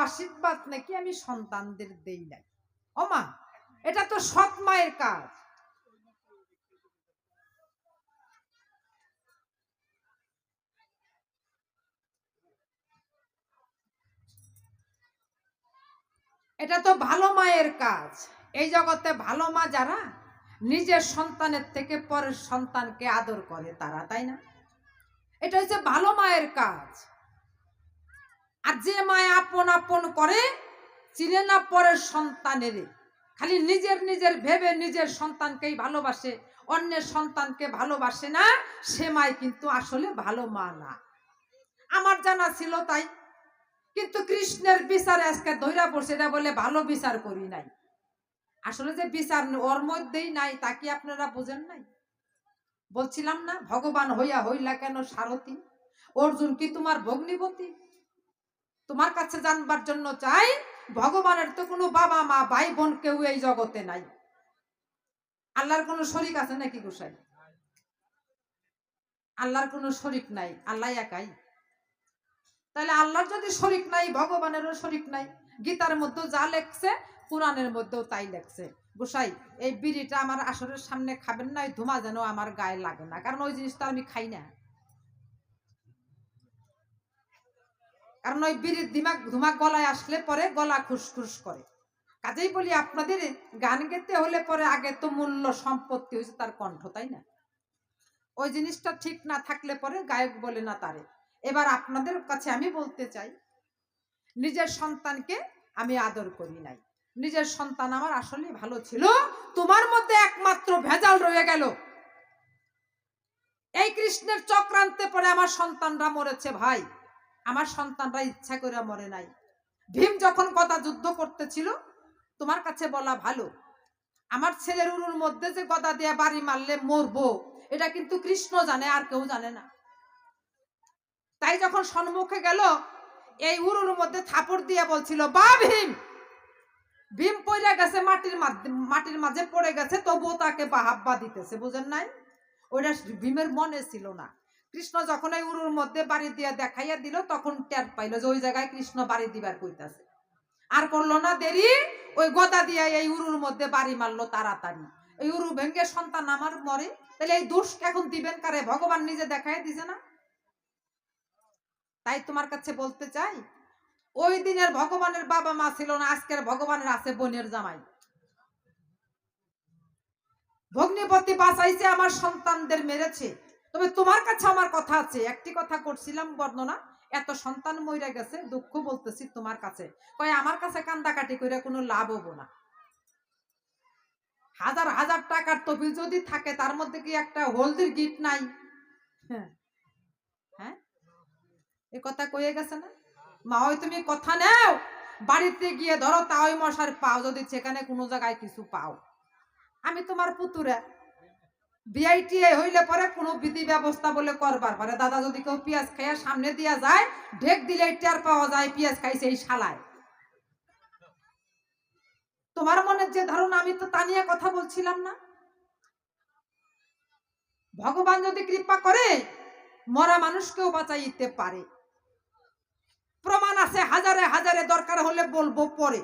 আশীর্বাদ নাকি আমি সন্তানদের দেই নাই। ও মা, এটা তো সৎ মায়ের কাজ। এটা তো ভালো মায়ের কাজ। এই জগতে ভালো মা যারা নিজের সন্তানের থেকে পরের সন্তানকে আদর করে তারা, তাই না? এটা হচ্ছে ভালো মায়ের কাজ। আর যে মায় আপন আপন করে, চিনে না পরের সন্তানের, খালি নিজের নিজের ভেবে নিজের সন্তানকেই ভালোবাসে, অন্যের সন্তানকে ভালোবাসে না, সে মায় কিন্তু আসলে ভালো মা না। আমার জানা ছিল তাই, কিন্তু কৃষ্ণের বিচারে আজকে ধৈরা পড়ছে, এটা বলে ভালো বিচার করি নাই। আসলে যে বিচার ওর মধ্যেই নাই তা কি আপনারা বোঝেন নাই? বলছিলাম না, ভগবান হইয়া হইলা কেন সারথী, অর্জুন কি তোমার ভগ্নিপতি? তোমার কাছে জানবার জন্য চাই, ভগবানের তো কোনো বাবা মা ভাই বোন কেউ এই জগতে নাই। আল্লাহর কোনো শরীক আছে নাকি গোসাই? আল্লাহর কোনো শরীক নাই, আল্লাহ একাই। তাহলে আল্লাহর যদি শরীক নাই, ভগবানেরও শরীক নাই। গীতার মধ্যে যা লেখছে, কোরআনের মধ্যেও তাই লেখছে। গোসাই, এই বিড়িটা আমার আসরের সামনে খাবেন না, এই ধোঁয়া যেন আমার গায়ে লাগে না, কারণ ওই জিনিসটা আমি খাই না। কারণ ওই বিড়ির ধুমা গলায় আসলে পরে গলা খুসখুস করে। কাজেই বলি, আপনাদের গান গেতে হলে পরে আগে তো মূল্য সম্পত্তি হয়েছে তার কণ্ঠ, তাই না? ওই জিনিসটা ঠিক না থাকলে পরে গায়ক বলে না তারে। এবার আপনাদের কাছে আমি বলতে চাই, নিজের সন্তানকে আমি আদর করি নাই। নিজের সন্তান আমার আসলে ভালো ছিল, তোমার মধ্যে একমাত্র ভেজাল রয়ে গেল। এই কৃষ্ণের চক্রান্তে পরে আমার সন্তানরা মরেছে ভাই, আমার সন্তানরা ইচ্ছা করে মরে নাই। ভীম যখন গদা যুদ্ধ করতেছিল, তোমার কাছে বলা ভালো, আমার ছেলের উরুর মধ্যে যে গদা দিয়ে বাড়ি মারলে মরবো, এটা কিন্তু কৃষ্ণ জানে, আর কেউ জানে না। তাই যখন সম্মুখে গেল, এই উরুর মধ্যে থাপড় দিয়ে বলছিল, বা ভীম। ভীম পড়ে গেছে, মাটির মাঝে পড়ে গেছে, তবুও তাকে বাহাব্বা দিতেছে, বুঝেন নাই? ওইটা ভীমের মনে ছিল না। কৃষ্ণ যখন এই উরুর মধ্যে বাড়ি দিয়ে দেখাইয়া দিল, তখন টের পাইল যে ওই জায়গায় কৃষ্ণ বাড়ি দিবার কইতাছে। আর করলো না দেরি, ওই গদা দিয়ে এই উরুর মধ্যে বাড়ি মারলো তাড়াতাড়ি। এই উরু ভেঙ্গে সন্তান আমার মরে, তাহলে এই দোষ এখন দিবেন কারে? ভগবান নিজে দেখাইয়া দিছে না? তাই তোমার কাছে বলতে চাই, ওই দিনের ভগবানের বাবা মা ছিল না, আজকের ভগবানের আছে বোনের জামাই। ভগ্নিপতি বাঁচাইছে, আমার সন্তানদের মেরেছে। তবে তোমার কাছে আমার কথা আছে, একটি কথা করছিলাম বর্ণনা, এত সন্তান মইরা গেছে, দুঃখ বলতেছি তোমার কাছে, কয় আমার কাছে কান্দাকাটি করে কোনো লাভ হবো না। হাজার হাজার টাকার তহবিল যদি থাকে, তার মধ্যে কি একটা হলদির গিট নাই? হ্যাঁ, এ কথা কয়ে গেছে না? মা, ওই তুমি কথা নেও, বাড়িতে গিয়ে ধরো তাওই মশার পাও, যদি সেখানে কোনো জায়গায় কিছু পাও। আমি তোমার পুতুরা, বিআইটিআই হইলে পরে কোনো বিধি ব্যবস্থা বলে করবার পারে। দাদা যদি কেউ পেঁয়াজ খাইয়া সামনে দিয়া যায়, ঢেক দিলে টের পাওয়া যায় পেঁয়াজ খাইছে এই শালায়। তোমার মনে যে ধারণা, আমি তো তা নিয়ে কথা বলছিলাম না। ভগবান যদি কৃপা করে, মরা মানুষকেও বাঁচাইতে পারে। প্রমাণ আছে হাজারে হাজারে, দরকার হলে বলবো পরে।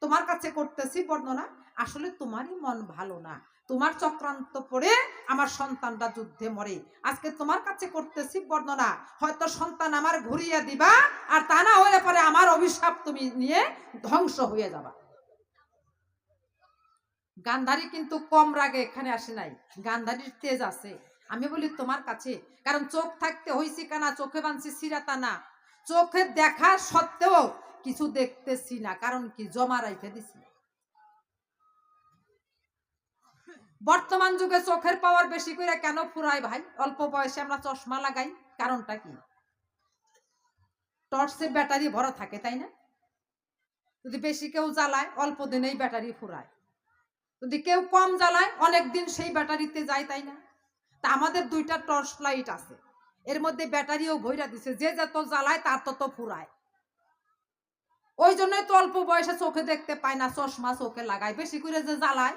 তোমার কাছে করতেছি বর্ণনা, আসলে তোমারই মন ভালো না, তোমার চক্রান্ত পড়ে আমার সন্তানটা যুদ্ধে মরে। আজকে তোমার কাছে করতেছি বর্ণনা, হয়তো সন্তান আমার ঘুরিয়ে দিবা, আর তা না হলে পরে আমার অভিশাপ তুমি নিয়ে ধ্বংস হয়ে যাবা। গান্ধারী কিন্তু কম রাগে এখানে আসে নাই, গান্ধারীর তেজ আছে। আমি বলি তোমার কাছে, কারণ চোখ থাকতে হইছি কানা, চোখে বানছি সিরাতা না। চোখে দেখা সত্ত্বেও কিছু দেখতেছি না, কারণ কি? জমা রাইখে দিছি। বর্তমান যুগে চোখের পাওয়ার বেশি করে কেন ফুরায় ভাই? অল্প বয়সে আমরা চশমা লাগাই, কারণটা কি? টর্চে ব্যাটারি ভরা থাকে, তাই না? যদি বেশি কেউ জ্বালায়, অল্প দিনেই ব্যাটারি ফুরায়। যদি কেউ কম জ্বালায়, অনেক দিন সেই ব্যাটারিতে যায়, তাই না? তা আমাদের দুইটা টর্চ লাইট আছে, এর মধ্যে ব্যাটারিও ভইরা দিছে, যে যত জ্বালায় তার তত ফুরায়। ওই জন্যই তো অল্প বয়সে চোখে দেখতে পায় না, চশমা চোখে লাগায়। বেশি করে যে জ্বালায়,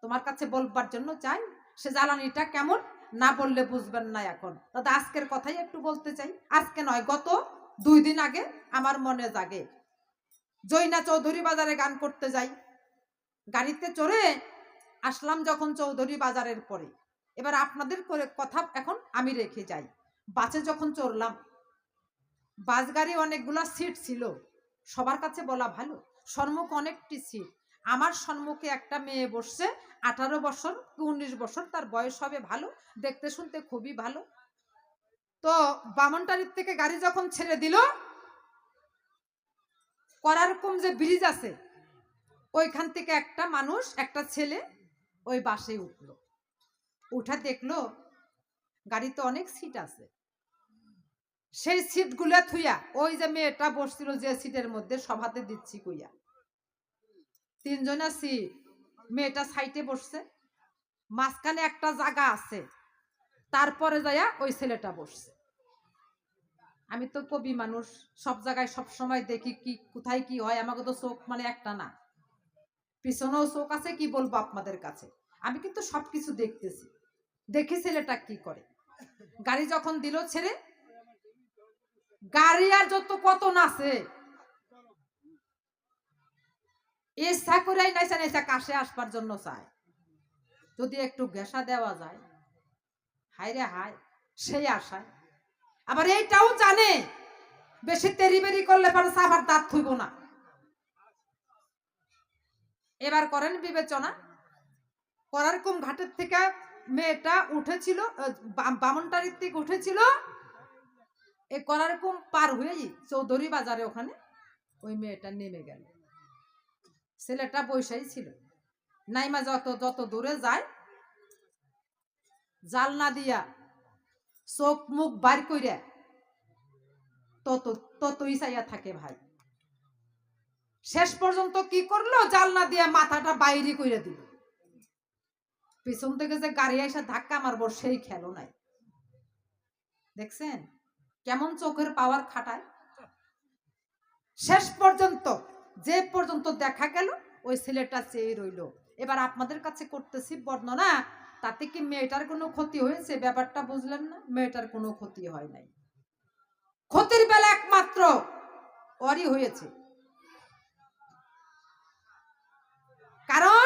তোমার কাছে বলবার জন্য চাই, সে জ্বালানিটা কেমন না বললে বুঝবেন না। এখন দাদা আজকের কথাই একটু বলতে চাই, আজকে নয়, গত 2 দিন আগে আমার মনে জাগে জৈনা চৌধুরী বাজারে গান করতে যাই, গাড়িতে চড়ে আসলাম যখন চৌধুরী বাজারের পরে। এবার আপনাদের করে কথা এখন আমি রেখে যাই। বাসে যখন চড়লাম, বাস গাড়ি অনেকগুলা সিট ছিল, সবার কাছে বলা ভালো, সম্মুখ অনেকটি সিট। আমার সম্মুখে একটা মেয়ে বসছে, 18 বছর কি 19 বছর তার বয়স হবে, ভালো দেখতে শুনতে খুবই ভালো। তো বামনটারির থেকে গাড়ি যখন ছেড়ে দিল, করারকম যে ব্রিজ আছে ওইখান থেকে একটা মানুষ, একটা ছেলে ওই বাসে উঠলো। উঠা দেখলো গাড়িতে অনেক সিট আছে, সেই সিটগুলো থুইয়া ওই যে মেয়েটা বসছিল যে সিটের মধ্যে সভাতে দিচ্ছি কইয়া 3 জনা সিট, মেয়েটা সাইডে বসছে, মাঝখানে একটা জায়গা আছে, তারপরে যাইয়া ওই ছেলেটা বসছে। আমি তো কবি মানুষ, সব জায়গায় সব সময় দেখি কি কোথায় কি হয়, আমাকে তো চোখ মানে একটা না, পিছনেও চোখ আছে, কি বলবো আপনাদের কাছে, আমি কিন্তু সবকিছু দেখতেছি। দেখি ছেলেটা কি করে। গাড়ি যখন দিল ছেড়ে, গাড়ি আর যত কত নাচে, ইচ্ছা করে নাইসা নাইসা কাছে আসবার জন্য চায়, যদি একটু ঘেঁষা দেওয়া যায়, হায় রে হায়, সেই আশায়। আবার এইটাও জানে বেশি তেরিবেরি করলে পরে আবার দাঁত থইব না। এবার করেন বিবেচনা, করার কম ঘাটের থেকে মেয়েটা উঠেছিল, বামনটারির থেকে উঠেছিল, এই করার কম পার হয়ে চৌধুরী বাজারে ওখানে ওই মেয়েটা নেমে গেল। ছেলেটা বৈশাই ছিল, নাইমা যত যত দূরে যায় জালনা দিয়া চোখ মুখ বার কইরা তত ততই চাইয়া থাকে ভাই। শেষ পর্যন্ত কি করলো, জালনা দিয়ে মাথাটা বাইরে কইরা দিল। পিছন থেকে যে গাড়ি এসে ধাক্কা মারবো সেই খেলো নাই। দেখছেন কেমন চোখের পাওয়ার খাটায়। শেষ পর্যন্ত যে পর্যন্ত দেখা গেল ওই ছেলেটা চেয়ে রইল। এবার আপনাদের কাছে করতেছি বর্ণনা, তাতে কি মেয়েটার কোনো ক্ষতি হয়েছে? ব্যাপারটা বুঝলেন না? মেয়েটার কোনো ক্ষতি হয় নাই, ক্ষতির বেলা একমাত্র ওরই হয়েছে। কারণ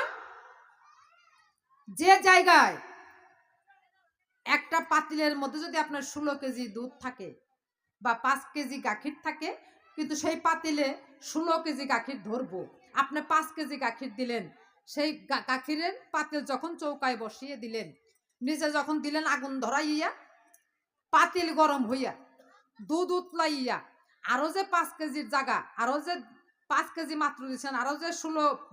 যে জায়গায় একটা পাতিলের মধ্যে যদি আপনার 16 কেজি দুধ থাকে বা 5 কেজি গাখির থাকে, কিন্তু সেই পাতিলে 16 কেজি গাখির ধরবো, আপনি 5 কেজি গাখির দিলেন, সেই গাখিরের পাতিল যখন চৌকায় বসিয়ে দিলেন, নিচে যখন দিলেন আগুন ধরাইয়া, পাতিল গরম হইয়া দুধ উতলাইয়া, আরো যে 5 কেজির জায়গা আরো যে 5 কেজি মাত্র দিচ্ছেন, আরো যে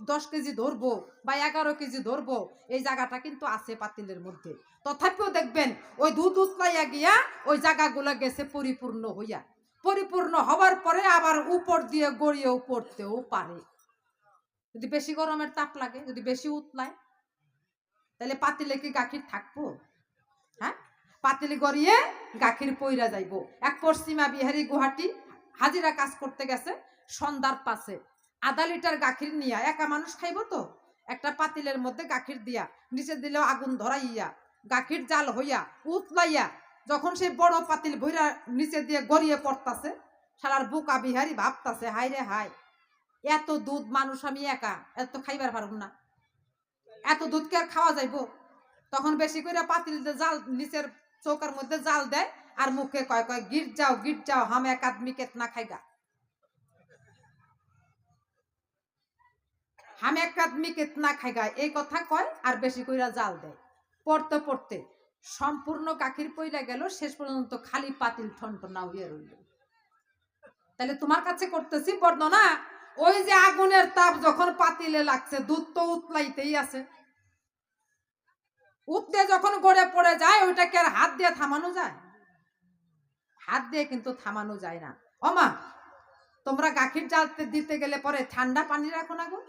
10 কেজি ধরবো বা 11 কেজি ধরবো, এই জায়গাটা কিন্তু আছে পাতিলের মধ্যে। তথাপিও দেখবেন ওই দুধ উতলাইয়া গিয়া ওই জায়গাগুলো গেছে পরিপূর্ণ হইয়া, পরিপূর্ণ হবার পরে আবার উপর দিয়ে গড়িয়েও পড়তেও পারে। যদি বেশি গরমের তাপ লাগে, যদি বেশি উতলায়, তাহলে পাতিলে কি গাখির থাকবো? হ্যাঁ, পাতিল গড়িয়ে গাখির পইরা যাইব। এক পশ্চিমা বিহারি গুয়াহাটি হাজিরা কাজ করতে গেছে, সন্ধ্যার পাশে 1/2 লিটার গাখির নিয়া, একা মানুষ খাইব তো, একটা পাতিলের মধ্যে গাখির দিয়া নিচে দিলেও আগুন ধরাইয়া গাখির জাল হইয়া উতলাইয়া যখন সেই বড় পাতিল ভইরা নিচে দিয়ে গড়িয়ে পড়তাছে, শালার বুকা বিহারি ভাবতাছে হায় রে হায়, এত দুধ মানুষ আমি একা এত খাইবার পারব না, এত দুধ কি আর খাওয়া যাইব? তখন বেশি করে পাতিল জাল নিচের চৌকার মধ্যে জাল দেয় আর মুখে কয় কয় গিট যাও হাম এক আদমি কেতনা খাইগা, হাম এক আদমি কেতনা খাইগা, এই কথা কয় আর বেশি কইরা জাল দেয়। পড়তে পড়তে সম্পূর্ণ গাখির পইরা গেল, শেষ পর্যন্ত খালি পাতিল ঠনঠনা হইয়া রইল। তাহলে তোমার কাছে করতেছি বর্ণনা, ওই যে আগুনের তাপ যখন পাতিলে লাগছে, দুধ তো উতলাইতেই আছে, উঠতে যখন গড়ে পড়ে যায় ওইটাকে আর হাত দিয়ে থামানো যায়? হাত দিয়ে কিন্তু থামানো যায় না। ওমা, তোমরা গাখির জ্বালতে দিতে গেলে পরে ঠান্ডা পানি রাখো না গো।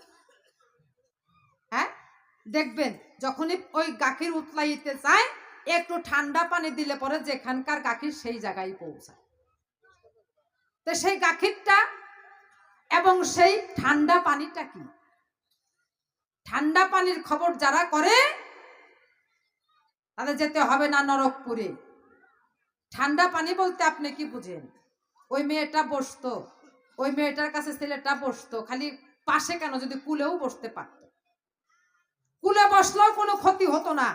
হ্যাঁ, দেখবেন যখনই ওই গাখির উতলাইতে চায় একটু ঠান্ডা পানি দিলে পরে যেখানকার গাখির সেই জায়গায় পৌঁছায়। তো সেই গাখিরটা এবং সেই ঠান্ডা পানিটা কি? ঠান্ডা পানির খবর যারা করে তাদের যেতে হবে না নরকপুরে। ঠান্ডা পানি বলতে আপনি কি বুঝেন? ওই মেয়েটা বসতো, ওই মেয়েটার কাছে ছেলেটা বসতো, খালি পাশে কেন, যদি কুলেও বসতে পারতো, কুলে বসলেও কোনো ক্ষতি হতো না।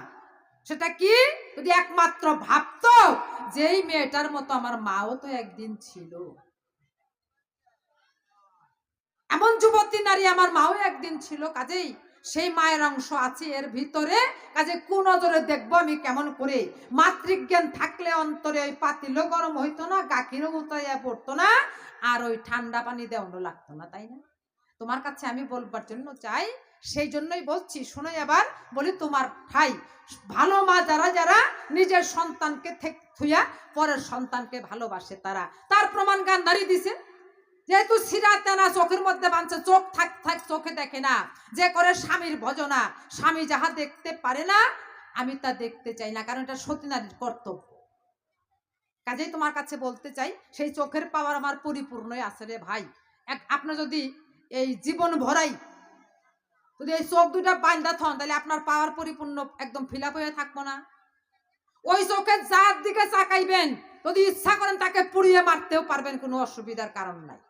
সেটা কি, যদি একমাত্র ভাবতো যে এই মেয়েটার মতো আমার মাও তো একদিন ছিল, এমন যুবতী নারী আমার মাও একদিন ছিল, কাজেই সেই মায়ের অংশ আছে এর ভিতরে, কাজে কোন নজরে দেখবো আমি কেমন করে। মাতৃজ্ঞান থাকলে অন্তরে ওই পাতিলও গরম হইতো না, গাখিরও উতাইয়া পড়তো না, আর ওই ঠান্ডা পানি দেওয়ানো লাগতো না, তাই না? তোমার কাছে আমি বলবার জন্য চাই, সেই জন্যই বলছি, শুনে এবার বলি, তোমার ঠাই ভালো মা যারা যারা নিজের সন্তানকে থুইয়া পরের সন্তানকে ভালোবাসে, তারা, তার প্রমাণ গান্ধারী দিছে। যেহেতু সিরাতে না, চোখের মধ্যে বাঁধছে, চোখ থাক থাক চোখে দেখে না, যে করে স্বামীর ভজনা, স্বামী যাহা দেখতে পারে না আমি তা দেখতে চাই না, কারণ এটা সতী নারীর কর্তব্য। কাজেই তোমার কাছে বলতে চাই, সেই চোখের পাওয়ার আমার পরিপূর্ণই আছে রে ভাই। আপনার যদি এই জীবন ভরাই যদি এই চোখ দুটা বান্ধা থন, তাহলে আপনার পাওয়ার পরিপূর্ণ একদম ফিল আপ হয়ে থাকবো না। ওই চোখের যার দিকে চাকাইবেন, যদি ইচ্ছা করেন তাকে পুড়িয়ে মারতেও পারবেন, কোনো অসুবিধার কারণ নাই।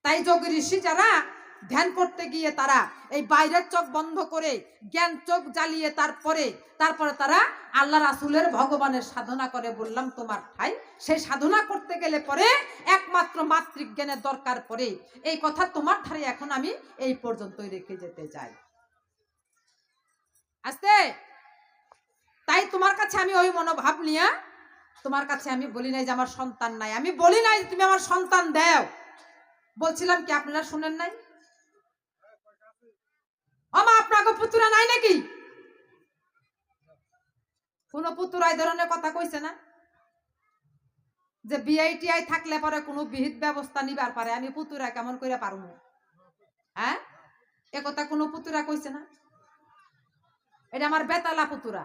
তাই যোগী ঋষি যারা ধ্যান করতে গিয়ে তারা এই বাইরের চোখ বন্ধ করে জ্ঞান চোখ জ্বালিয়ে তারপরে তারা আল্লাহ রাসূলের ভগবানের সাধনা করে। বললাম তোমার ঠাই, সেই সাধনা করতে গেলে পরে একমাত্র মাতৃজ্ঞানের দরকার পড়ে। এই কথা তোমার ধারে এখন আমি এই পর্যন্তই রেখে যেতে চাই। আস্তে, তাই তোমার কাছে আমি ওই মনোভাব নিয়ে তোমার কাছে আমি বলি নাই যে আমার সন্তান নাই, আমি বলি নাই তুমি আমার সন্তান দাও, বলছিলাম কি আপনারা শুনেন নাই? আমা আপনাকে পুতুরা নাই নাকি? কোন পুতুরা এই ধরনের কথা কইছে না যে বিআইটিআই থাকলে পরে কোনো বিহিত ব্যবস্থা নিবার পারে, আমি পুতুরা কেমন করে পারবো? হ্যাঁ, এ কথা কোনো পুতুরা কইছে না। এটা আমার বেতালা পুতুরা,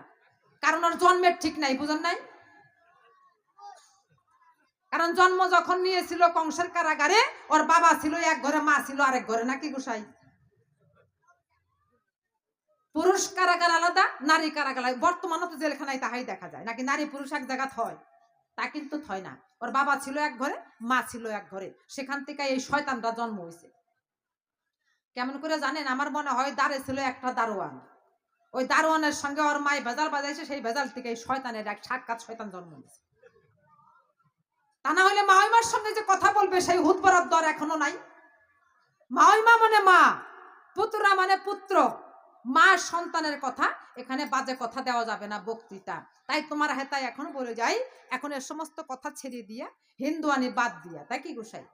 কারণ ওর জন্মের ঠিক নাই, বুঝেন নাই? কারণ জন্ম যখন নিয়েছিল কংসের কারাগারে, ওর বাবা ছিল এক ঘরে, মা ছিল আরেক ঘরে, নাকি গোসাই? পুরুষ কারাগার আলাদা, নারী কারাগার। বর্তমানে তো জেলখানায় তাহাই দেখা যায়, নাকি নারী পুরুষ এক জায়গা হয়, তা কিন্তু হয় না। ওর বাবা ছিল এক ঘরে, মা ছিল এক ঘরে, সেখান থেকে এই শয়তানটা জন্ম হয়েছে। কেমন করে জানেন? আমার মনে হয় দাঁড়ে ছিল একটা দারোয়ান, ওই দারোয়ানের সঙ্গে ওর মায় ভেজাল বাজাইছে, সেই ভেজাল থেকে এই শয়তানের এক সাক্ষাৎ শয়তান জন্ম হয়েছে। তা না হলে মাওইমার সঙ্গে যে কথা বলবে সেই হুত বরাদ্দ আর এখনো নাই। মাওইমা মানে মা, পুত্রা মানে পুত্র, মা সন্তানের কথা, এখানে বাজে কথা দেওয়া যাবে না বক্তৃতা। তাই তোমার হেতায় এখন বলে যাই, এখন এর সমস্ত কথা ছেড়ে দিয়া হিন্দুয়ানি বাদ দিয়া, তাই কি গোসাই?